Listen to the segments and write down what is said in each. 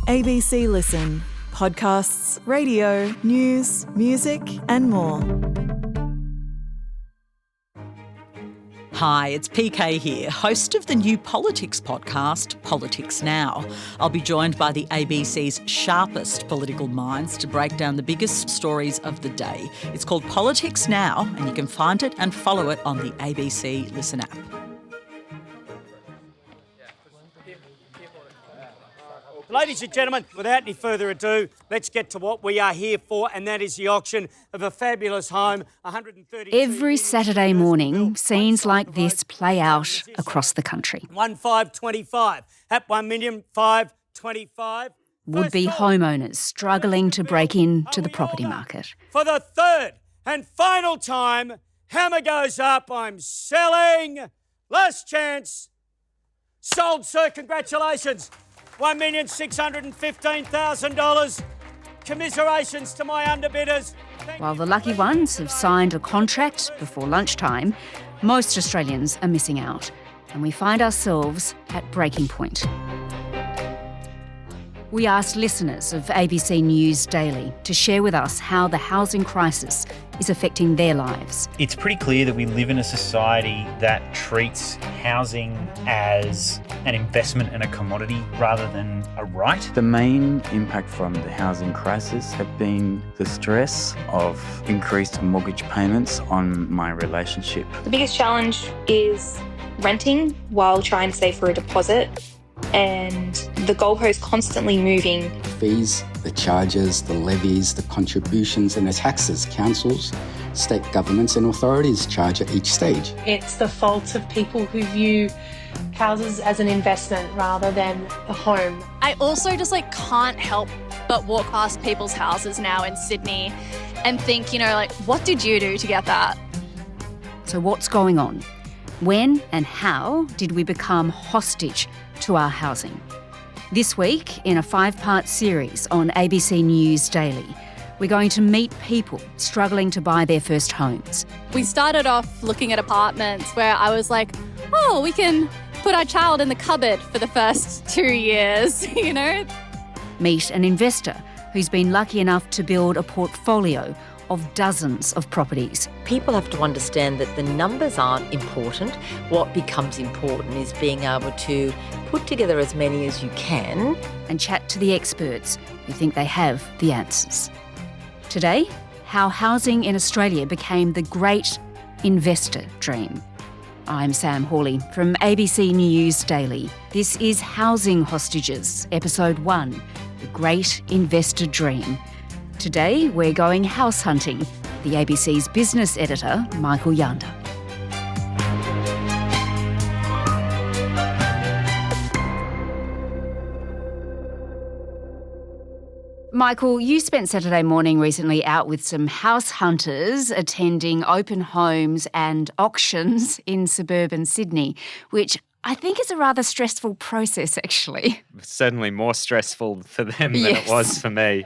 ABC Listen. Podcasts, radio, news, music and more. Hi, it's PK here, host of the new politics podcast, Politics Now. I'll be joined by the ABC's sharpest political minds to break down the biggest stories of the day. It's called Politics Now, and you can find it and follow it on the ABC Listen app. Ladies and gentlemen, without any further ado, let's get to what we are here for, and that is the auction of a fabulous home. Every Saturday morning, scenes like this play out across the country. 1,525 at 1,525,000. Would-be homeowners struggling to break into the property market. For the third and final time, hammer goes up. I'm selling. Last chance. Sold, sir. Congratulations. $1,615,000. Commiserations to my underbidders. While the lucky ones have signed a contract before lunchtime, most Australians are missing out, and we find ourselves at breaking point. We asked listeners of ABC News Daily to share with us how the housing crisis is affecting their lives. It's pretty clear that we live in a society that treats housing as an investment and a commodity rather than a right. The main impact from the housing crisis have been the stress of increased mortgage payments on my relationship. The biggest challenge is renting while trying to save for a deposit, and the goalpost constantly moving. Fees, the charges, the levies, the contributions and the taxes councils, state governments and authorities charge at each stage. It's the fault of people who view houses as an investment rather than a home. I also just can't help but walk past people's houses now in Sydney and think, what did you do to get that? So what's going on? When and how did we become hostage to our housing? This week, in a 5-part series on ABC News Daily, we're going to meet people struggling to buy their first homes. We started off looking at apartments where I was like, oh, we can put our child in the cupboard for the first 2 years, Meet an investor who's been lucky enough to build a portfolio of dozens of properties. People have to understand that the numbers aren't important. What becomes important is being able to put together as many as you can. And chat to the experts who think they have the answers. Today, how housing in Australia became the great investor dream. I'm Sam Hawley from ABC News Daily. This is Housing Hostages, Episode 1, The Great Investor Dream. Today, we're going house hunting. The ABC's business editor, Michael Janda. Michael, you spent Saturday morning recently out with some house hunters attending open homes and auctions in suburban Sydney, which I think is a rather stressful process, actually. Certainly more stressful for them than it was for me.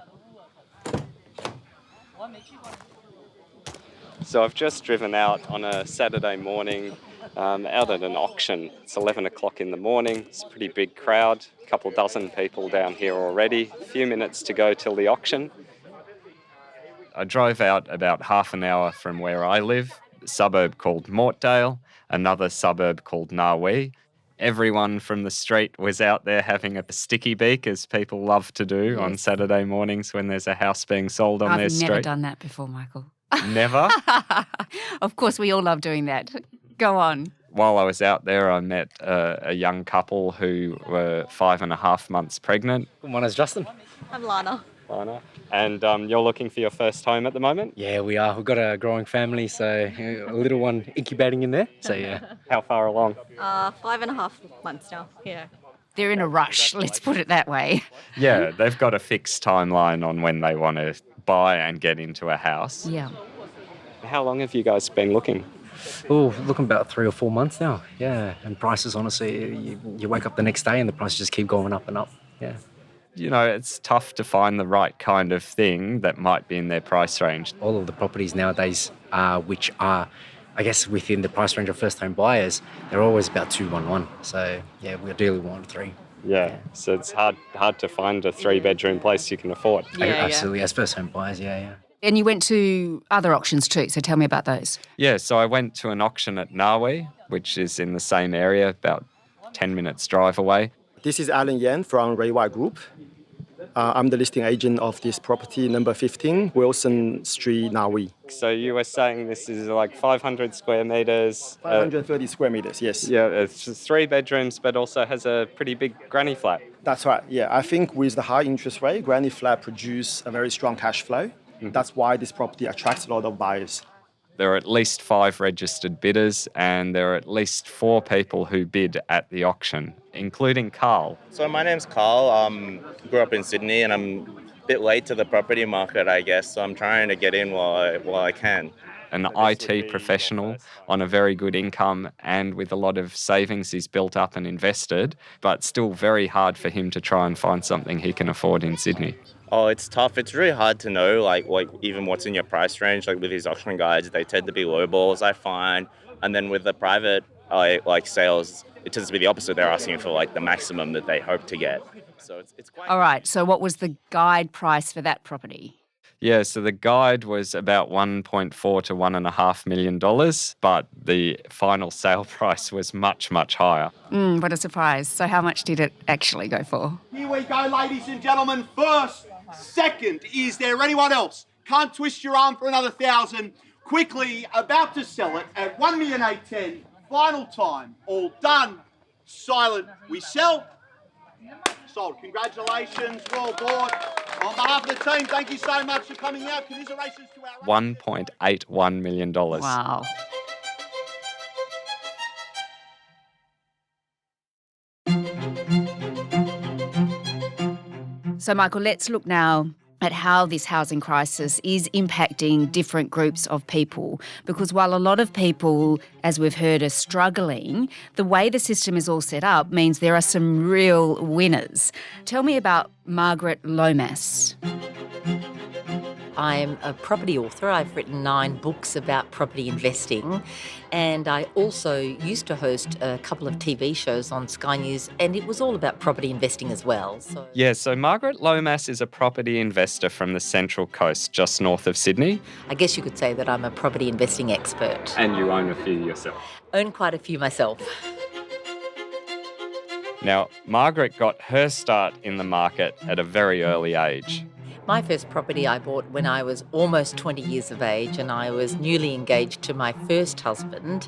So I've just driven out on a Saturday morning out at an auction. It's 11 o'clock in the morning. It's a pretty big crowd, a couple dozen people down here already. A few minutes to go till the auction. I drove out about half an hour from where I live, a suburb called Mortdale, another suburb called Narwee. Everyone from the street was out there having a sticky beak, as people love to do on Saturday mornings when there's a house being sold on their street. I've never done that before, Michael. Never? Of course, we all love doing that. Go on. While I was out there, I met a young couple who were 5.5 months pregnant. My name's Justin. I'm Lana. And you're looking for your first home at the moment? Yeah, we are. We've got a growing family, so a little one incubating in there. So, yeah. How far along? 5.5 months now, yeah. They're in a rush, let's put it that way. Yeah, they've got a fixed timeline on when they want to buy and get into a house. Yeah. How long have you guys been looking? Oh, looking about 3 or 4 months now. Yeah, and prices, honestly, you wake up the next day and the prices just keep going up and up. Yeah. It's tough to find the right kind of thing that might be in their price range. All of the properties nowadays, which are, I guess, within the price range of first-home buyers, they're always about 211. So, yeah, we ideally want 3. Yeah, so it's hard to find a 3-bedroom place you can afford. Absolutely, as first home buyers, yeah. And you went to other auctions too, so tell me about those. Yeah, so I went to an auction at Nawi, which is in the same area, about 10 minutes drive away. This is Alan Yan from Raywai Group. I'm the listing agent of this property, number 15, Wilson Street, Nawi. So you were saying this is like 500 square metres? 530 square metres, yes. Yeah, it's just 3 bedrooms, but also has a pretty big granny flat. That's right, yeah. I think with the high interest rate, granny flat produce a very strong cash flow. That's why this property attracts a lot of buyers. There are at least 5 registered bidders and there are at least 4 people who bid at the auction, including Carl. So my name's Carl. Grew up in Sydney and I'm a bit late to the property market, I guess. So I'm trying to get in while I can. An IT professional on a very good income and with a lot of savings he's built up and invested, but still very hard for him to try and find something he can afford in Sydney. Oh, it's tough. It's really hard to know, like even what's in your price range. Like with these auction guides, they tend to be low balls, I find. And then with the private sales, it tends to be the opposite. They're asking for like the maximum that they hope to get. So it's quite... All right, so what was the guide price for that property? Yeah, so the guide was about $1.4 to $1.5 million, but the final sale price was much, much higher. What a surprise. So how much did it actually go for? Here we go, ladies and gentlemen. First, second, is there anyone else? Can't twist your arm for another 1,000. Quickly, about to sell it at $1,810,000. Final time. All done. Silent. We sell. Sold. Congratulations. We're all aboard. On behalf of the team, thank you so much for coming out. Commiserations to our... $1.81 million. Wow. So, Michael, let's look now at how this housing crisis is impacting different groups of people. Because while a lot of people, as we've heard, are struggling, the way the system is all set up means there are some real winners. Tell me about Margaret Lomas. I'm a property author. I've written 9 books about property investing, and I also used to host a couple of TV shows on Sky News, and it was all about property investing as well. So Margaret Lomas is a property investor from the Central Coast, just north of Sydney. I guess you could say that I'm a property investing expert. And you own a few yourself. Own quite a few myself. Now, Margaret got her start in the market at a very early age. My first property I bought when I was almost 20 years of age, and I was newly engaged to my first husband.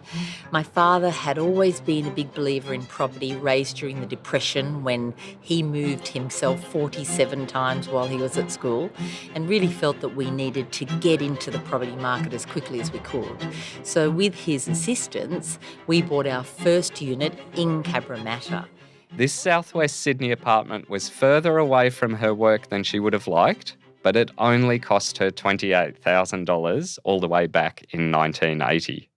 My father had always been a big believer in property, raised during the Depression when he moved himself 47 times while he was at school, and really felt that we needed to get into the property market as quickly as we could. So with his assistance, we bought our first unit in Cabramatta. This southwest Sydney apartment was further away from her work than she would have liked, but it only cost her $28,000 all the way back in 1980.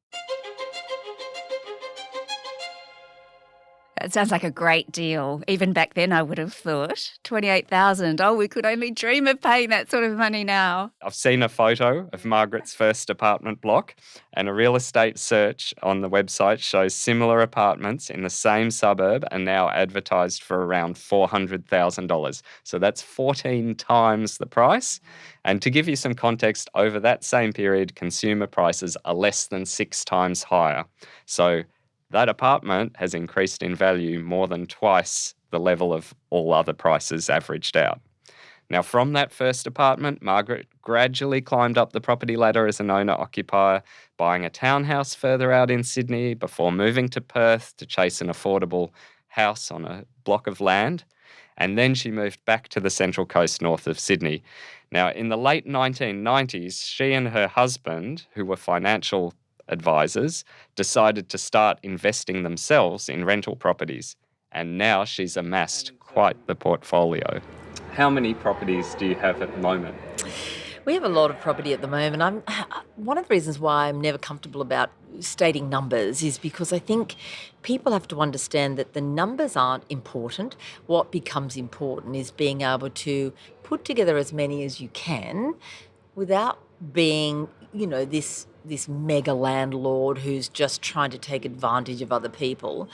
That sounds like a great deal. Even back then, I would have thought $28,000. Oh, we could only dream of paying that sort of money now. I've seen a photo of Margaret's first apartment block, and a real estate search on the website shows similar apartments in the same suburb are now advertised for around $400,000. So that's 14 times the price. And to give you some context, over that same period, consumer prices are less than 6 times higher. So that apartment has increased in value more than twice the level of all other prices averaged out. Now, from that first apartment, Margaret gradually climbed up the property ladder as an owner-occupier, buying a townhouse further out in Sydney before moving to Perth to chase an affordable house on a block of land. And then she moved back to the Central Coast north of Sydney. Now, in the late 1990s, she and her husband, who were financial advisors, decided to start investing themselves in rental properties. And now she's amassed quite the portfolio. How many properties do you have at the moment? We have a lot of property at the moment. One of the reasons why I'm never comfortable about stating numbers is because I think people have to understand that the numbers aren't important. What becomes important is being able to put together as many as you can without being, this mega landlord who's just trying to take advantage of other people.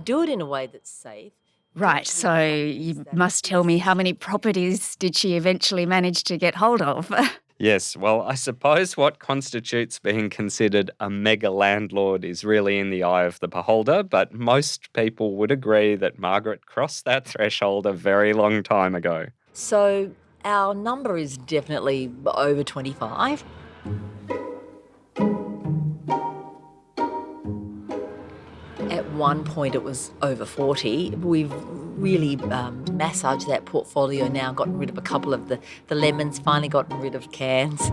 Do it in a way that's safe, Right, so you must tell me, how many properties did she eventually manage to get hold of? Yes, well, I suppose what constitutes being considered a mega landlord is really in the eye of the beholder, but most people would agree that Margaret crossed that threshold a very long time ago. So our number is definitely over 25. At one point it was over 40. We've really massaged that portfolio now, gotten rid of a couple of the lemons, finally gotten rid of cans.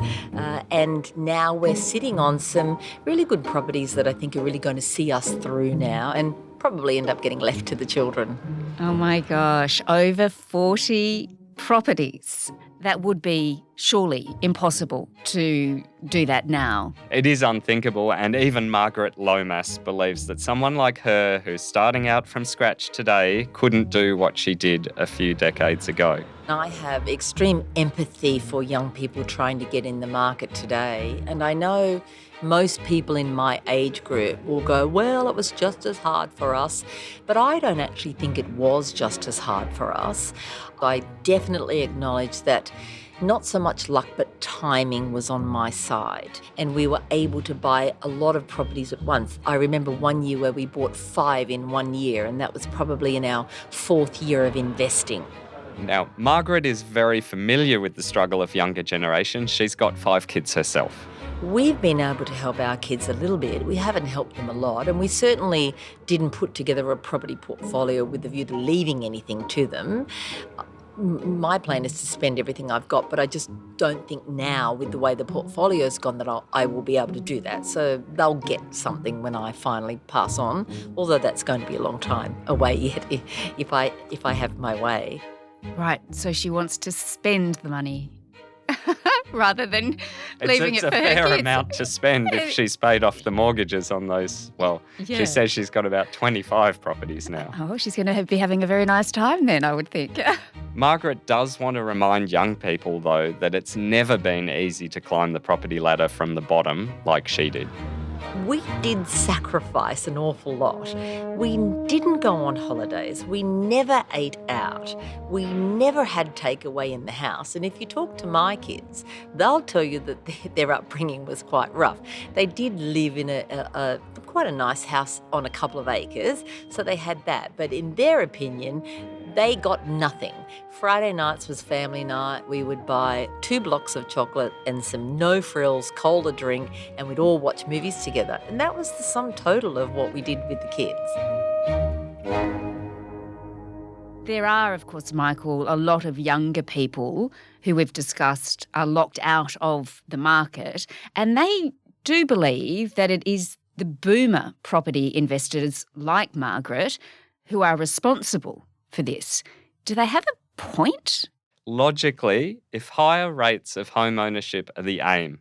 And now we're sitting on some really good properties that I think are really going to see us through now and probably end up getting left to the children. Oh my gosh, over 40 properties. That would be surely impossible to do that now. It is unthinkable, and even Margaret Lomas believes that someone like her, who's starting out from scratch today, couldn't do what she did a few decades ago. I have extreme empathy for young people trying to get in the market today, and I know most people in my age group will go, well, it was just as hard for us, but I don't actually think it was just as hard for us. I definitely acknowledge that not so much luck, but timing was on my side. And we were able to buy a lot of properties at once. I remember one year where we bought 5 in 1 year, and that was probably in our 4th year of investing. Now, Margaret is very familiar with the struggle of younger generations. She's got 5 kids herself. We've been able to help our kids a little bit. We haven't helped them a lot, and we certainly didn't put together a property portfolio with the view to leaving anything to them. My plan is to spend everything I've got, but I just don't think now, with the way the portfolio's gone, that I will be able to do that. So they'll get something when I finally pass on, although that's going to be a long time away yet if I have my way. Right, so she wants to spend the money rather than leaving It's it a for her fair kids. amount to spend if she's paid off the mortgages on those. Well, Yeah. she says she's got about 25 properties now. Oh, she's going to be having a very nice time then, I would think. Margaret does want to remind young people, though, that it's never been easy to climb the property ladder from the bottom like she did. We did sacrifice an awful lot. We didn't go on holidays. We never ate out. We never had takeaway in the house. And if you talk to my kids, they'll tell you that their upbringing was quite rough. They did live in a quite a nice house on a couple of acres, so they had that. But in their opinion, they got nothing. Friday nights was family night. We would buy 2 blocks of chocolate and some no-frills cola drink, and we'd all watch movies together. And that was the sum total of what we did with the kids. There are, of course, Michael, a lot of younger people who we've discussed are locked out of the market, and they do believe that it is the boomer property investors like Margaret who are responsible for this. Do they have a point? Logically, if higher rates of home ownership are the aim,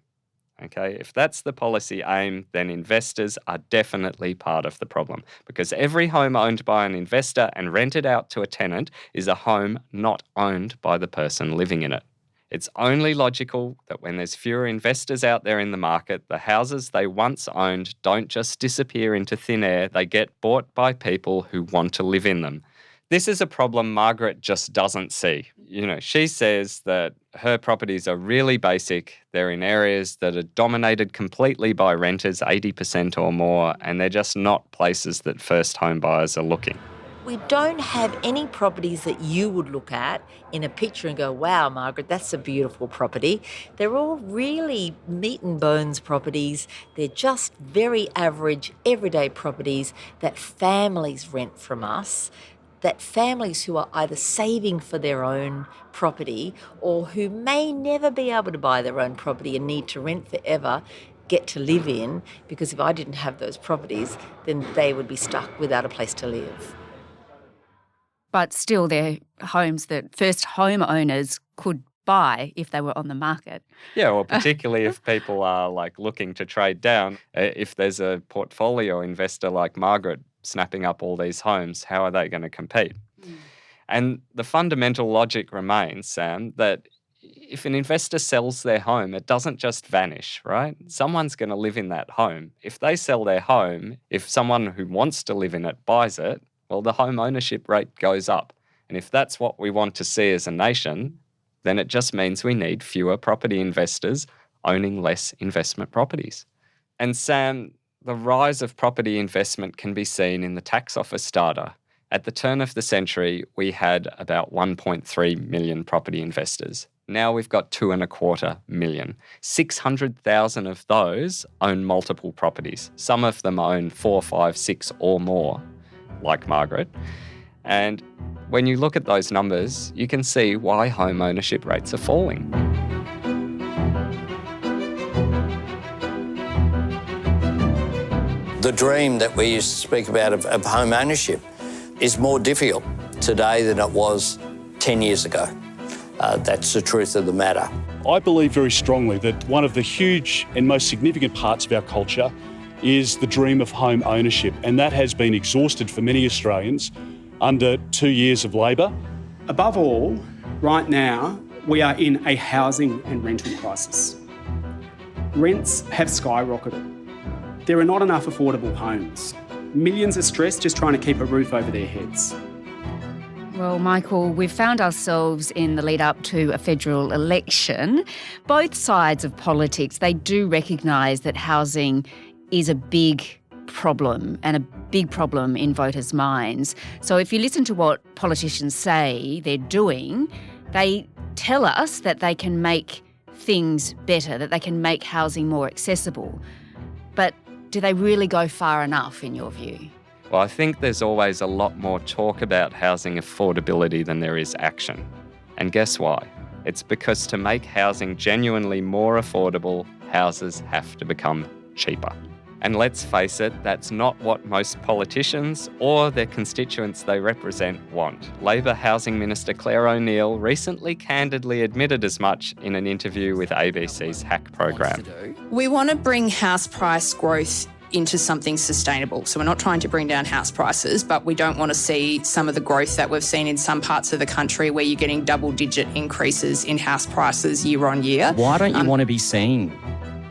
okay, if that's the policy aim, then investors are definitely part of the problem, because every home owned by an investor and rented out to a tenant is a home not owned by the person living in it. It's only logical that when there's fewer investors out there in the market, the houses they once owned don't just disappear into thin air, they get bought by people who want to live in them. This is a problem Margaret just doesn't see. You know, she says that her properties are really basic. They're in areas that are dominated completely by renters, 80% or more, and they're just not places that first home buyers are looking. We don't have any properties that you would look at in a picture and go, wow, Margaret, that's a beautiful property. They're all really meat and bones properties. They're just very average, everyday properties that families rent from us, that families who are either saving for their own property or who may never be able to buy their own property and need to rent forever get to live in, because if I didn't have those properties, then they would be stuck without a place to live. But still, they're homes that first homeowners could buy if they were on the market. Yeah, well, particularly if people are like looking to trade down. If there's a portfolio investor like Margaret snapping up all these homes, how are they going to compete? And the fundamental logic remains, Sam, that if an investor sells their home, it doesn't just vanish, right? Someone's going to live in that home. If they sell their home, if someone who wants to live in it buys it, Well, the home ownership rate goes up. And if that's what we want to see as a nation, then it just means we need fewer property investors owning less investment properties. And Sam, the rise of property investment can be seen in the tax office data. At the turn of the century, we had about 1.3 million property investors. Now we've got 2.25 million. 600,000 of those own multiple properties. Some of them own 4, 5, 6 or more, like Margaret. And when you look at those numbers, you can see why home ownership rates are falling. The dream that we used to speak about of home ownership is more difficult today than it was 10 years ago. That's the truth of the matter. I believe very strongly that one of the huge and most significant parts of our culture is the dream of home ownership, and that has been exhausted for many Australians under 2 years of Labor. Above all, right now, we are in a housing and rental crisis. Rents have skyrocketed. There are not enough affordable homes. Millions are stressed just trying to keep a roof over their heads. Well, Michael, we've found ourselves in the lead up to a federal election. Both sides of politics, they do recognise that housing is a big problem and a big problem in voters' minds. So if you listen to what politicians say they're doing, they tell us that they can make things better, that they can make housing more accessible. But do they really go far enough, in your view? Well, I think there's always a lot more talk about housing affordability than there is action. And guess why? It's because to make housing genuinely more affordable, houses have to become cheaper. And let's face it, that's not what most politicians or their constituents they represent want. Labor Housing Minister Claire O'Neil recently candidly admitted as much in an interview with ABC's Hack program. We want to bring house price growth into something sustainable. So we're not trying to bring down house prices, but we don't want to see some of the growth that we've seen in some parts of the country where you're getting double-digit increases in house prices year on year. Why don't you want to be seeing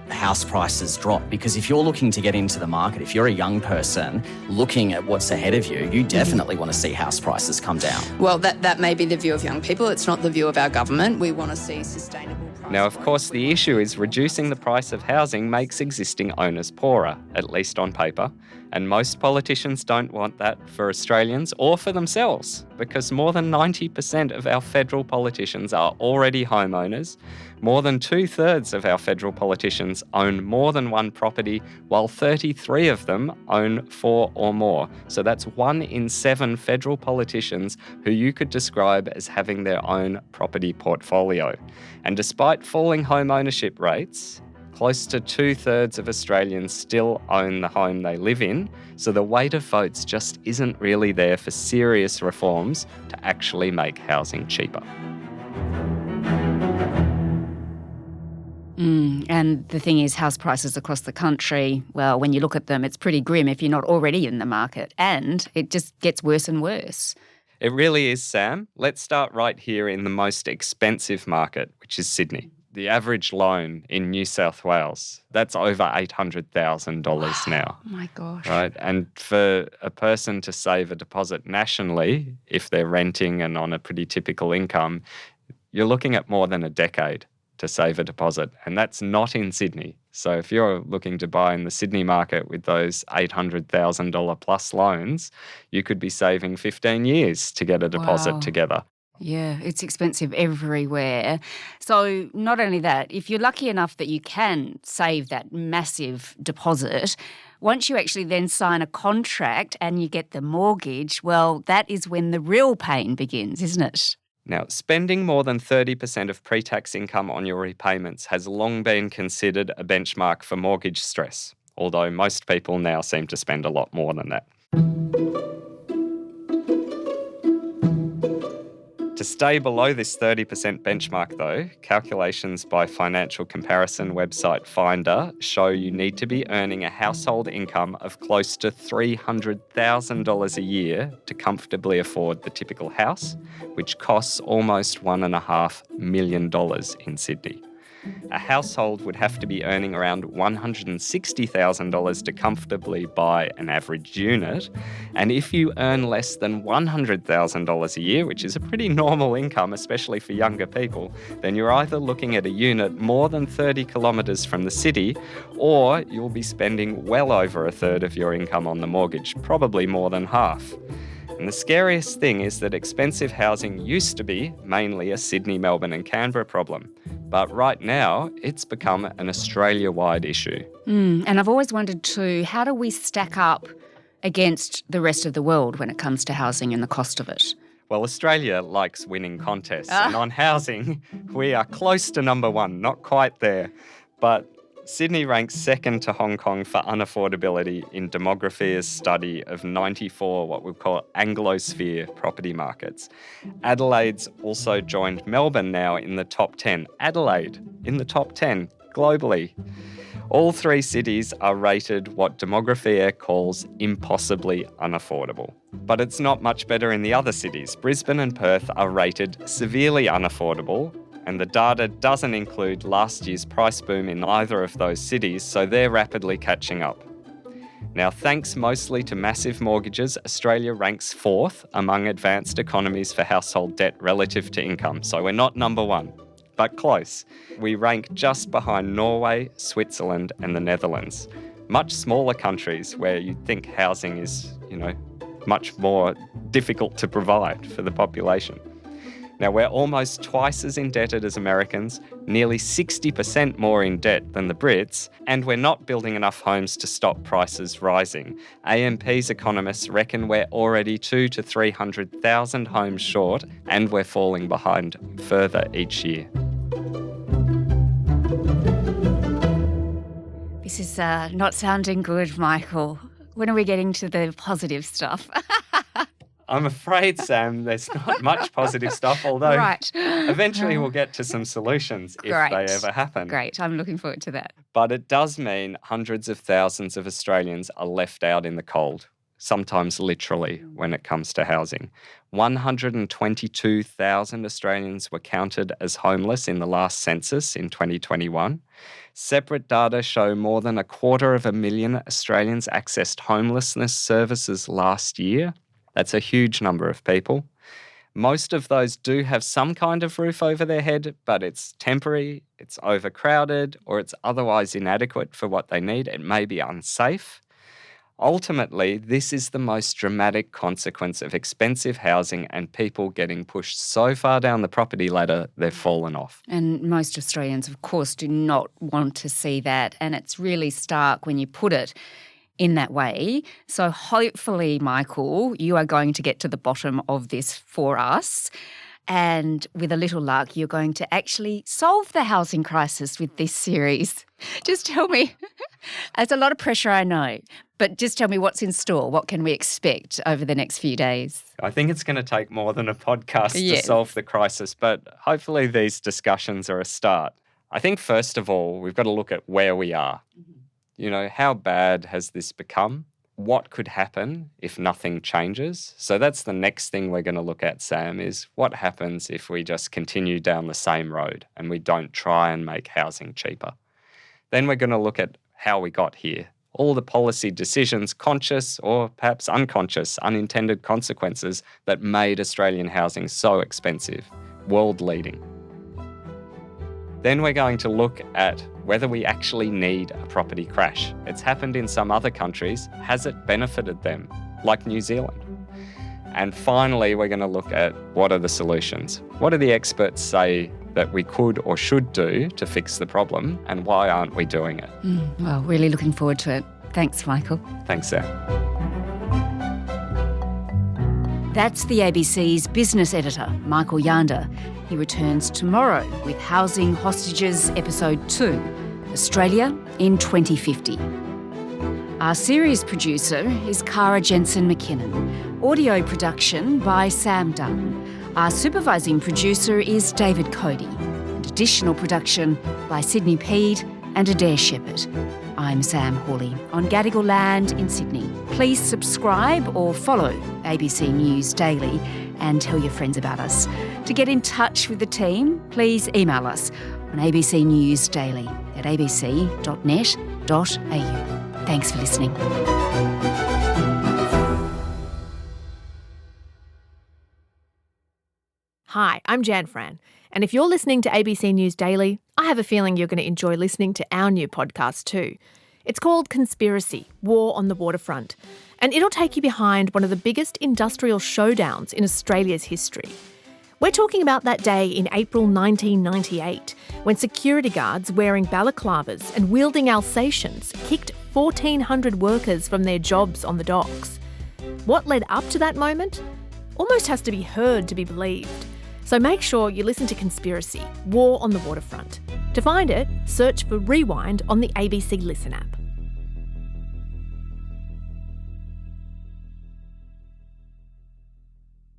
house prices drop? Because if you're looking to get into the market, if you're a young person looking at what's ahead of you, you definitely want to see house prices come down. Well, that may be the view of young people. It's not the view of our government. We want to see sustainable. Now, of course, the issue is reducing the price of housing makes existing owners poorer, at least on paper. And most politicians don't want that for Australians or for themselves, because more than 90% of our federal politicians are already homeowners. More than 2/3 of our federal politicians own more than one property, while 33 of them own 4 or more. So that's 1 in 7 federal politicians who you could describe as having their own property portfolio. And despite falling home ownership rates, close to 2/3 of Australians still own the home they live in, so the weight of votes just isn't really there for serious reforms to actually make housing cheaper. And the thing is, house prices across the country, well, when you look at them, it's pretty grim if you're not already in the market, and it just gets worse and worse. It really is, Sam. Let's start right here in the most expensive market, which is Sydney. The average loan in New South Wales, that's over $800,000 now. Oh my gosh. Right? And for a person to save a deposit nationally, if they're renting and on a pretty typical income, you're looking at more than a decade to save a deposit. And that's not in Sydney. So if you're looking to buy in the Sydney market with those $800,000 plus loans, you could be saving 15 years to get a deposit together. Yeah, it's expensive everywhere. So not only that, if you're lucky enough that you can save that massive deposit, once you actually then sign a contract and you get the mortgage, well, that is when the real pain begins, isn't it? Now, spending more than 30% of pre-tax income on your repayments has long been considered a benchmark for mortgage stress, although most people now seem to spend a lot more than that. To stay below this 30% benchmark, though, calculations by financial comparison website Finder show you need to be earning a household income of close to $300,000 a year to comfortably afford the typical house, which costs almost $1.5 million in Sydney. A household would have to be earning around $160,000 to comfortably buy an average unit. And if you earn less than $100,000 a year, which is a pretty normal income, especially for younger people, then you're either looking at a unit more than 30 kilometres from the city, or you'll be spending well over a third of your income on the mortgage, probably more than half. And the scariest thing is that expensive housing used to be mainly a Sydney, Melbourne and Canberra problem. But right now, it's become an Australia-wide issue. And I've always wondered too, how do we stack up against the rest of the world when it comes to housing and the cost of it? Well, Australia likes winning contests. And on housing, we are close to number one, not quite there. But Sydney ranks second to Hong Kong for unaffordability in Demographia's study of 94 what we call Anglosphere property markets. Adelaide's also joined Melbourne now in the top 10. Adelaide in the top 10 globally. All three cities are rated what Demographia calls impossibly unaffordable. But it's not much better in the other cities. Brisbane and Perth are rated severely unaffordable, and the data doesn't include last year's price boom in either of those cities, so they're rapidly catching up. Now, thanks mostly to massive mortgages, Australia ranks fourth among advanced economies for household debt relative to income, so we're not number one, but close. We rank just behind Norway, Switzerland and the Netherlands. Much smaller countries where you'd think housing is, much more difficult to provide for the population. Now, we're almost twice as indebted as Americans, nearly 60% more in debt than the Brits, and we're not building enough homes to stop prices rising. AMP's economists reckon we're already 200,000 to 300,000 homes short, and we're falling behind further each year. This is not sounding good, Michael. When are we getting to the positive stuff? I'm afraid, Sam, there's not much positive stuff, although eventually we'll get to some solutions if they ever happen. Great, I'm looking forward to that. But it does mean hundreds of thousands of Australians are left out in the cold, sometimes literally, when it comes to housing. 122,000 Australians were counted as homeless in the last census in 2021. Separate data show more than 250,000 Australians accessed homelessness services last year. That's a huge number of people. Most of those do have some kind of roof over their head, but it's temporary, it's overcrowded, or it's otherwise inadequate for what they need. It may be unsafe. Ultimately, this is the most dramatic consequence of expensive housing and people getting pushed so far down the property ladder, they've fallen off. And most Australians, of course, do not want to see that. And it's really stark when you put it in that way. So hopefully, Michael, you are going to get to the bottom of this for us. And with a little luck, you're going to actually solve the housing crisis with this series. Just tell me, there's a lot of pressure, I know, but just tell me what's in store. What can we expect over the next few days? I think it's going to take more than a podcast to solve the crisis, but hopefully these discussions are a start. I think, first of all, we've got to look at where we are. How bad has this become? What could happen if nothing changes? So that's the next thing we're going to look at, Sam, is what happens if we just continue down the same road and we don't try and make housing cheaper. Then we're going to look at how we got here. All the policy decisions, conscious or perhaps unconscious, unintended consequences that made Australian housing so expensive, world-leading. Then we're going to look at whether we actually need a property crash. It's happened in some other countries. Has it benefited them, like New Zealand? And finally, we're going to look at what are the solutions. What do the experts say that we could or should do to fix the problem, and why aren't we doing it? Well, really looking forward to it. Thanks, Michael. Thanks, Sam. That's the ABC's business editor, Michael Janda. He returns tomorrow with Housing Hostages Episode 2, Australia in 2050. Our series producer is Cara Jensen-McKinnon. Audio production by Sam Dunn. Our supervising producer is David Cody. And additional production by Sydney Peed and Adair Shepherd. I'm Sam Hawley on Gadigal land in Sydney. Please subscribe or follow ABC News Daily and tell your friends about us. To get in touch with the team, please email us on ABC News Daily at abc.net.au. Thanks for listening. Hi, I'm Jan Fran, and if you're listening to ABC News Daily, I have a feeling you're going to enjoy listening to our new podcast too. It's called Conspiracy: War on the Waterfront, and it'll take you behind one of the biggest industrial showdowns in Australia's history. We're talking about that day in April 1998 when security guards wearing balaclavas and wielding Alsatians kicked 1,400 workers from their jobs on the docks. What led up to that moment? Almost has to be heard to be believed. So make sure you listen to Conspiracy: War on the Waterfront. To find it, search for Rewind on the ABC Listen app.